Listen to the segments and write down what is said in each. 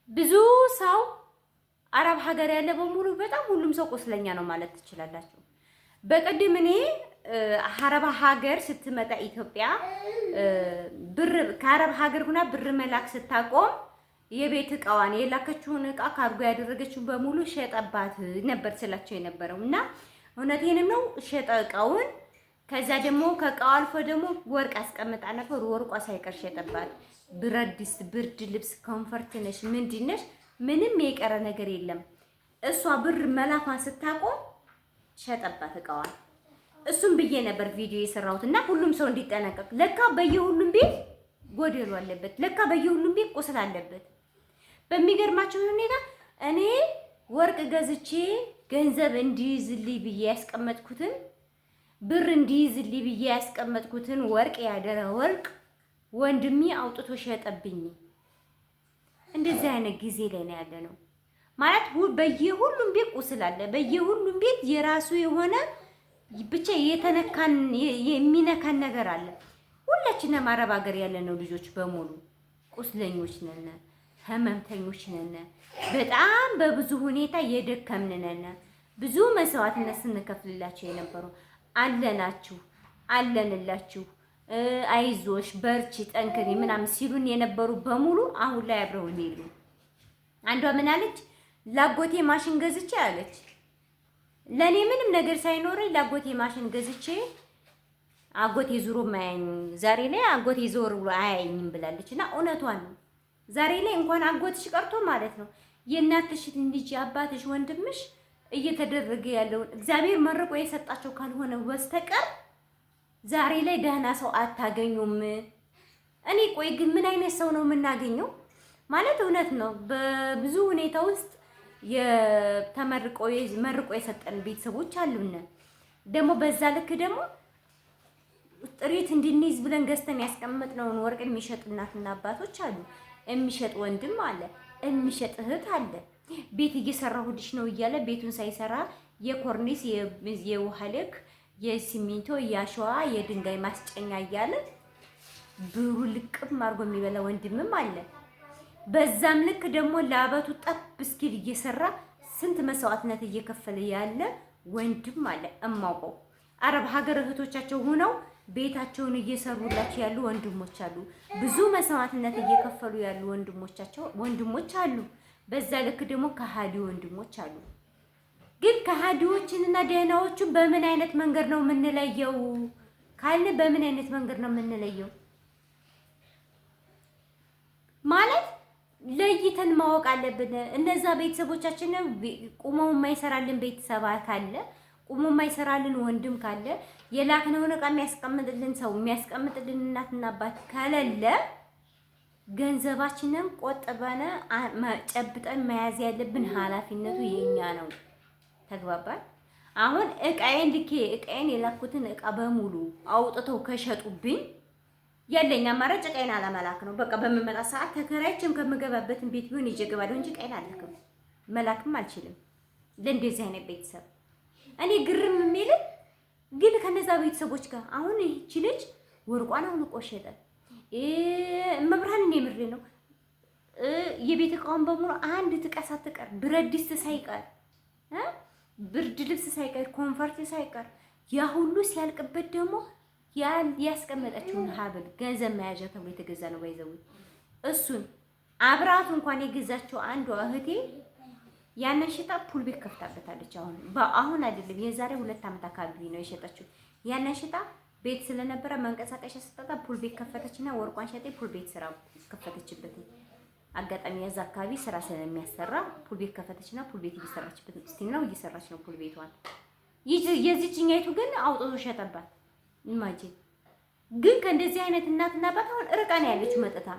ብዙ ሰው አረብ ሀገር ያለ በሙሉ በጣም ሁሉም ሰው ቁስለኛ ነው ማለት ትችላላችሁ። በቅድም እኔ አረብ ሀገር ስትመጣ ኢትዮጵያ ብር ከአረብ ሀገር ሁና ብር መላክ ስታቆም የቤት እቃዋን የላከችውን እቃ ካርጎ ያደረገችውን በሙሉ ሸጠባት ነበር ስላቸው የነበረው እና እውነቴንም ነው። ሸጠ እቃውን። ከዛ ደግሞ ከእቃው አልፎ ደግሞ ወርቅ አስቀምጣ ነበር። ወርቋ ሳይቀር ሸጠባት። ብረት ድስት፣ ብርድ ልብስ፣ ኮንፈርት ነሽ ምንድን ነሽ ምንም የቀረ ነገር የለም። እሷ ብር መላኳን ስታቆም ሸጠባት እቃዋን። እሱም ብዬ ነበር ቪዲዮ የሰራሁት እና ሁሉም ሰው እንዲጠነቀቅ። ለካ በየሁሉም ቤት ጎደሎ አለበት። ለካ በየሁሉም ቤት ቁስል አለበት። በሚገርማቸው ሁኔታ እኔ ወርቅ ገዝቼ ገንዘብ እንዲይዝልኝ ብዬ ያስቀመጥኩትን ብር እንዲይዝልኝ ብዬ ያስቀመጥኩትን ወርቅ ያደረ ወርቅ ወንድሜ አውጥቶ ሸጠብኝ። እንደዚህ አይነት ጊዜ ላይ ነው ያለ ነው ማለት በየሁሉም ቤት ቁስል አለ። በየሁሉም ቤት የራሱ የሆነ ብቻ የተነካን የሚነካን ነገር አለ። ሁላችንም አረብ ሀገር ያለነው ልጆች በሙሉ ቁስለኞች ነን፣ ህመምተኞች ነን። በጣም በብዙ ሁኔታ የደከምን ነን። ብዙ መስዋዕትነት ስንከፍልላቸው የነበሩ አለናችሁ፣ አለንላችሁ፣ አይዞሽ፣ በርቺ፣ ጠንክሪ ምናምን ሲሉን የነበሩ በሙሉ አሁን ላይ አብረውን የሉ። አንዷ ምን አለች? ላጎቴ ማሽን ገዝቼ አለች። ለኔ ምንም ነገር ሳይኖረኝ ላጎቴ ማሽን ገዝቼ አጎቴ ዙሮ ማያኝ ዛሬ ላይ አጎቴ ዞር ብሎ አያየኝም ብላለች። እና እውነቷን ነው። ዛሬ ላይ እንኳን አጎትሽ ቀርቶ ማለት ነው የእናትሽ ልጅ አባትሽ ወንድምሽ እየተደረገ ያለውን እግዚአብሔር መርቆ የሰጣቸው ካልሆነ በስተቀር ዛሬ ላይ ደህና ሰው አታገኙም። እኔ ቆይ ግን ምን አይነት ሰው ነው የምናገኘው? ማለት እውነት ነው በብዙ ሁኔታ ውስጥ መርቆ የሰጠን ቤተሰቦች አሉን። ደግሞ በዛ ልክ ደግሞ ጥሪት እንድንይዝ ብለን ገዝተን ያስቀመጥነውን ወርቅ የሚሸጥ እናትና አባቶች አሉ። የሚሸጥ ወንድም አለ፣ የሚሸጥ እህት አለ። ቤት እየሰራሁልሽ ነው እያለ ቤቱን ሳይሰራ የኮርኒስ የውሃ ልክ የሲሚንቶ የአሸዋ የድንጋይ ማስጨኛ እያለ ብሩ ልቅም አድርጎ የሚበላ ወንድምም አለ። በዛም ልክ ደግሞ ለአበቱ ጠብ እስኪል እየሰራ ስንት መስዋዕትነት እየከፈለ ያለ ወንድም አለ። እማውቀው አረብ ሀገር እህቶቻቸው ሆነው ቤታቸውን እየሰሩላቸው ያሉ ወንድሞች አሉ። ብዙ መስዋዕትነት እየከፈሉ ያሉ ወንድሞች አሉ። በዛ ልክ ደግሞ ከሃዲ ወንድሞች አሉ። ግን ከሃዲዎችንና ደህናዎቹን በምን አይነት መንገድ ነው የምንለየው ካልን በምን አይነት መንገድ ነው የምንለየው? ማለት ለይተን ማወቅ አለብን። እነዛ ቤተሰቦቻችን ቁመው የማይሰራልን ቤተሰብ ካለ፣ ቁመው የማይሰራልን ወንድም ካለ፣ የላክነውን ዕቃ የሚያስቀምጥልን ሰው የሚያስቀምጥልን እናትና አባት ከሌለ ገንዘባችንን ቆጥበን ጨብጠን መያዝ ያለብን ኃላፊነቱ የኛ ነው። ተግባባል? አሁን እቃዬን የላኩትን ዕቃ በሙሉ አውጥተው ከሸጡብኝ ያለኝ አማራጭ ዕቃዬን አለመላክ ነው። በቃ በምመጣ ሰዓት ተከራይቼም ከምገባበትን ቤት ቢሆን ይዤ እገባለሁ እንጂ ዕቃዬን አልልክም፣ መላክም አልችልም። ለእንደዚህ አይነት ቤተሰብ እኔ ግርም የሚል ግን ከነዛ ቤተሰቦች ጋር አሁን ይህቺ ልጅ ወርቋን አሁን ቆሸጠ መብርሃን የምሬ ነው። የቤት እቃውን በሙሉ አንድ ጥቀ ሳትቀር ብረት ድስት ሳይቀር ብርድ ልብስ ሳይቀር ኮንፈርት ሳይቀር ያ ሁሉ ሲያልቅበት ደግሞ ያስቀመጠችውን ሀብል ገንዘብ መያዣ ተብሎ የተገዛ ነው ባይዘው እሱን አብራቱ እንኳን የገዛቸው አንዷ እህቴ ያንን ሽጣ ፑል ቤት ከፍታበታለች። አሁን አይደለም የዛሬ 2 ዓመት አካባቢ ነው የሸጠችው። ያንን ሽጣ ቤት ስለነበረ መንቀሳቀሻ ስጣጣ ፑል ቤት ከፈተችና ወርቋን ሸጤ ፑል ቤት ስራ ከፈተችበት። አጋጣሚ ያዛ አካባቢ ስራ ስለሚያሰራ ፑል ቤት ከፈተችና ፑል ቤት እየሰራችበት ስቲል ነው እየሰራች ነው ፑል ቤቷን። የዚህኛይቱ ግን አውጥቶ ሸጠባት። ኢማጂን ግን ከእንደዚህ አይነት እናትና አባት አሁን ርቃ ነው ያለችው መጥታ።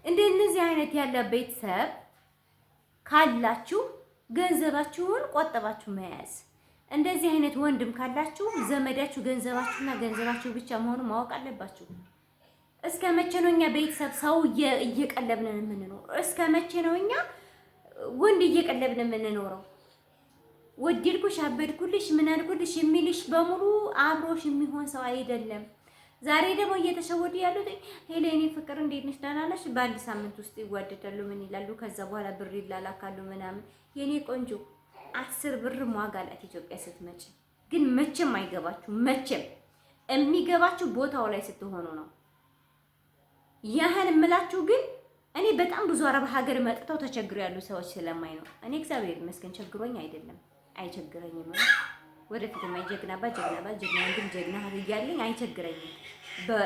እንደነዚህ አይነት ያለ ቤተሰብ ካላችሁ ገንዘባችሁን ቆጥባችሁ መያዝ። እንደዚህ አይነት ወንድም ካላችሁ ዘመዳችሁ ገንዘባችሁና ገንዘባችሁ ብቻ መሆኑን ማወቅ አለባችሁ። እስከ መቼ ነው እኛ ቤተሰብ ሰው እየቀለብን የምንኖረው? እስከ መቼ ነው እኛ ወንድ እየቀለብን የምንኖረው? ወደድኩሽ፣ አበድኩልሽ፣ ምን አልኩልሽ የሚልሽ በሙሉ አብሮሽ የሚሆን ሰው አይደለም። ዛሬ ደግሞ እየተሸወዱ ያሉት ሄሌኒ ፍቅር እንዴት ነሽ ደህና ነሽ? በአንድ ሳምንት ውስጥ ይዋደዳሉ ምን ይላሉ፣ ከዛ በኋላ ብር ይላላካሉ ምናምን። የኔ ቆንጆ 10 ብር ዋጋ አላት ኢትዮጵያ ስትመጪ። ግን መቼም አይገባችሁ። መቼም የሚገባችሁ ቦታው ላይ ስትሆኑ ነው። ያህን እምላችሁ ግን እኔ በጣም ብዙ አረብ ሀገር መጥተው ተቸግረው ያሉ ሰዎች ስለማይ ነው። እኔ እግዚአብሔር ይመስገን ቸግሮኝ አይደለም፣ አይቸግረኝም። ወደፊትም ጀግና ወንድም ጀግና እያለኝ አይቸግረኝም።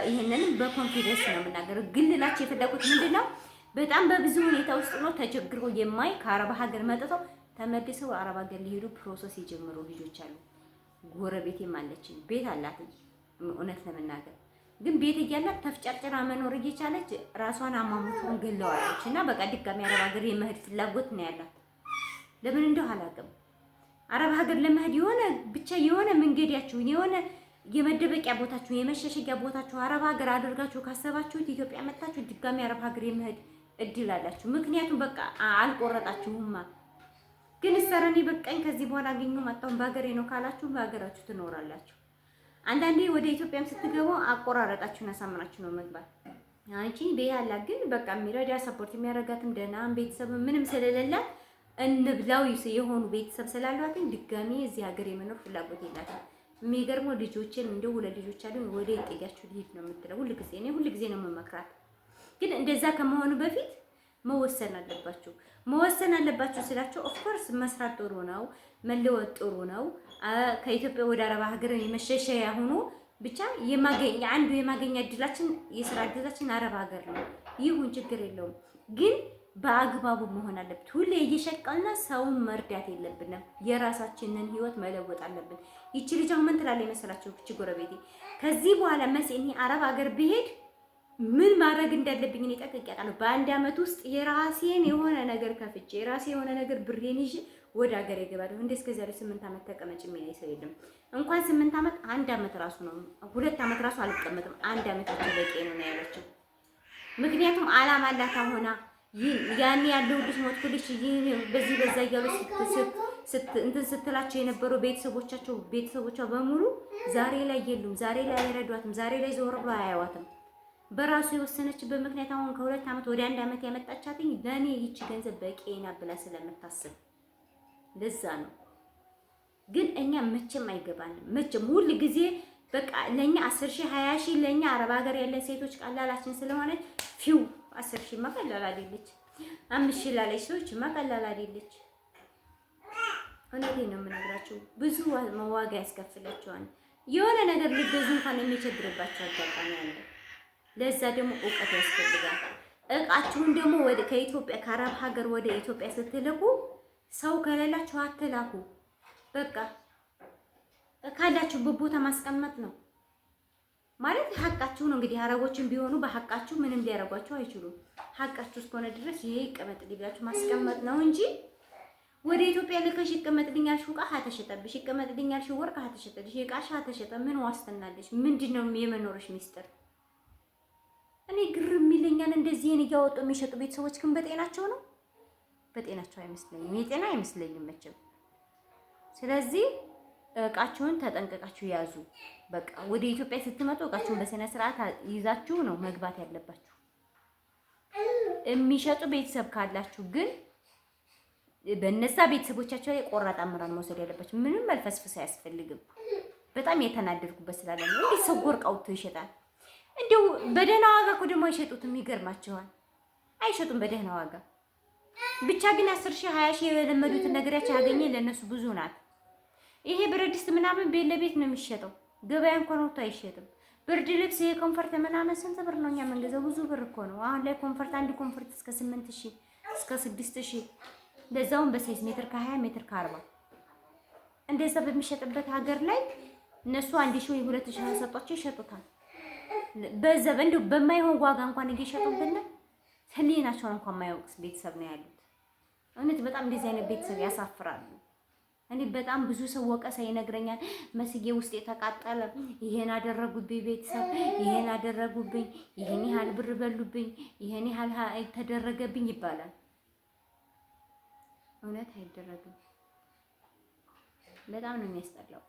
ይሄንንም በኮንፊደንስ ነው የምናገረው። ግን ልላችሁ የፈለኩት ምንድነው በጣም በብዙ ሁኔታ ውስጥ ነው ተቸግሮ የማይ ከአረብ ሀገር መጥተው ተመልሰው አረብ ሀገር ሊሄዱ ፕሮሰስ የጀመሩ ልጆች አሉ። ጎረቤቴም አለችኝ፣ ቤት አላት። እውነት ለመናገር ግን ቤት እያላት ተፍጨርጭራ መኖር እየቻለች ራሷን አሟሙቱን ገለዋለች። እና በቃ ድጋሚ አረብ ሀገር የመሄድ ፍላጎት ነው ያላት። ለምን እንደው አላውቅም። አረብ ሀገር ለመሄድ የሆነ መንገዳችሁን የሆነ የመደበቂያ ቦታችሁ የመሸሸጊያ ቦታችሁ አረብ ሀገር አድርጋችሁ ካሰባችሁት ኢትዮጵያ መጣችሁ ድጋሚ አረብ ሀገር የመሄድ እድል አላችሁ። ምክንያቱም በቃ አልቆረጣችሁማ። ግን ሰረኔ በቃኝ ከዚህ በኋላ አገኘሁ መጣሁ በሀገሬ ነው ካላችሁ በሀገራችሁ ትኖራላችሁ። አንዳንዴ ወደ ኢትዮጵያም ስትገቡ አቆራረጣችሁን አሳምናችሁ ነው መግባት። አንቺ በያላ ግን በቃ የሚረዳ ሰፖርት የሚያደርጋትም ደህና ቤተሰብ ምንም ስለሌላት እንብላው የሆኑ ቤተሰብ ስላሏትኝ ድጋሚ እዚህ ሀገር የመኖር ፍላጎት የላትም። የሚገርመው ልጆችን እንደው ሁለት ልጆች አሉኝ ወደ ጥያችሁ ልሂድ ነው የምትለው ሁልጊዜ ነው የምመክራት። ግን እንደዛ ከመሆኑ በፊት መወሰን አለባችሁ ስላቸው ኦፍኮርስ መስራት ጥሩ ነው፣ መለወጥ ጥሩ ነው። ከኢትዮጵያ ወደ አረብ ሀገር የመሸሸያ ሆኖ ብቻ የማገኛ እድላችን የስራ እድላችን አረብ ሀገር ነው። ይሁን ችግር የለውም ግን በአግባቡ መሆን አለበት። ሁሌ እየሸቀልና ሰውን መርዳት የለብንም። የራሳችንን ህይወት መለወጥ አለብን። ይቺ ልጅ አሁን ምን ትላለች መሰላችሁ? እቺ ጎረቤቴ ከዚህ በኋላ እኔ አረብ ሀገር ብሄድ ምን ማድረግ እንዳለብኝ እኔ ጠንቅቄ አውቃለሁ። በአንድ አመት ውስጥ የራሴን የሆነ ነገር ከፍቼ የራሴ የሆነ ነገር ብሬን ይዤ ወደ ሀገር ይገባለሁ። እንደ እስከዚያ 8 አመት ተቀመጭ የሚለኝ ሰው የለም። እንኳን 8 አመት 1 አመት ራሱ ነው 2 አመት ራሱ አልቀመጥም። 1 አመት በቂ ነው ያለችው። ምክንያቱም አላማ አላት ሆና ያኔ ያለው ልጅ ሞትኩልሽ በዚህ በዛ እያሉ እንትን ስትላቸው የነበረው ቤተሰቦቿ በሙሉ ዛሬ ላይ የሉም። ዛሬ ላይ አይረዷትም። ዛሬ ላይ ዞር ብሎ አያዩዋትም። በራሱ የወሰነችበት ምክንያት አሁን ከ2 አመት ወደ 1 አመት ያመጣቻትኝ ለኔ ይቺ ገንዘብ በቂና ብላ ስለምታስብ ለዛ ነው። ግን እኛ መቼም አይገባንም። መቼም ሁሉ ጊዜ በቃ ለኛ 10,000 20,000 ለኛ አረብ ሀገር ያለን ሴቶች ቀላላችን ስለሆነ ፊው 10,000 ማቀላል አይደለች። 5,000 ላለች ሰዎች ማቀላል አይደለች። እውነቴን ነው የምነግራቸው። ብዙ መዋጋ ያስከፍላቸዋል። የሆነ ነገር ሊገዙ እንኳን የሚቸግርባቸው አጋጣሚ አለ። ለዛ ደግሞ እውቀት ያስፈልጋል። እቃችሁን ደግሞ ከኢትዮጵያ ከአረብ ሀገር ወደ ኢትዮጵያ ስትልኩ ሰው ከሌላችሁ አትላኩ። በቃ ካላችሁበት ቦታ ማስቀመጥ ነው ማለት ሀቃችሁ ነው። እንግዲህ አረቦችን ቢሆኑ በሀቃችሁ ምንም ሊያረጓችሁ አይችሉም። ሀቃችሁ እስከሆነ ድረስ ይሄ ይቀመጥልኝ ብላችሁ ማስቀመጥ ነው እንጂ ወደ ኢትዮጵያ ልከሽ ይቀመጥልኛል ሹቃ ሀተሸጠብሽ ይቀመጥልኛል ወርቅ ሀተሸጠልሽ እቃሽ ሀተሸጠ ምን ዋስትናለሽ? ምንድነው የመኖርሽ ሚስጥር? እኔ ግርም ይለኛል እንደዚህ ይሄን እያወጡ የሚሸጡ ቤተሰቦች ግን በጤናቸው ነው? በጤናቸው አይመስለኝም። የጤና አይመስለኝም መቼም። ስለዚህ እቃችሁን ተጠንቀቃችሁ ያዙ። በቃ ወደ ኢትዮጵያ ስትመጡ እቃችሁን በስነ ስርዓት ይዛችሁ ነው መግባት ያለባችሁ። የሚሸጡ ቤተሰብ ካላችሁ ግን በእነዛ ቤተሰቦቻቸው ላይ ቆራጥ አመራር መውሰድ ያለባችሁ። ምንም መልፈስፈስ አያስፈልግም። በጣም የተናደድኩበት ስላለ ነው። እንዴት ሰው ወርቅ አውጥቶ ይሸጣል? እንደው በደህና ዋጋ እኮ ደግሞ አይሸጡትም። ይገርማችኋል፣ አይሸጡም በደህና ዋጋ። ብቻ ግን 10,000 20,000 የለመዱትን ነገራቸው ያገኘ ለነሱ ብዙ ናት። ይሄ ብረት ድስት ምናምን ቤት ለቤት ነው የሚሸጠው። ገበያ እንኳን ወጥቶ አይሸጥም። ብርድ ልብስ ይሄ ኮምፈርት ምናምን ስንት ብር ነው እኛ የምንገዛው? ብዙ ብር እኮ ነው። አሁን ላይ ኮምፈርት አንድ ኮምፈርት እስከ 8,000 እስከ 6,000 ለዛውም በ6 ሜትር ከ20 ሜትር ከ40 እንደዛ በሚሸጥበት ሀገር ላይ እነሱ 1,000 ወይ 2,000 ሰጧቸው ይሸጡታል። በዛ እንደው በማይሆን ዋጋ እንኳን እየሸጡብን ህሊናቸውን እንኳን የማያውቅስ ቤተሰብ ነው ያሉት። እውነት በጣም እንደዚህ አይነት ቤተሰብ ያሳፍራሉ። እኔ በጣም ብዙ ሰው ወቀሳ ይነግረኛል። መስጌ ውስጥ የተቃጠለ ይሄን አደረጉብኝ፣ ቤተሰብ ይሄን አደረጉብኝ፣ ይሄን ያህል ብር በሉብኝ፣ ይሄን ያህል ተደረገብኝ ይባላል። እውነት አይደረግም። በጣም ነው የሚያስጠላው።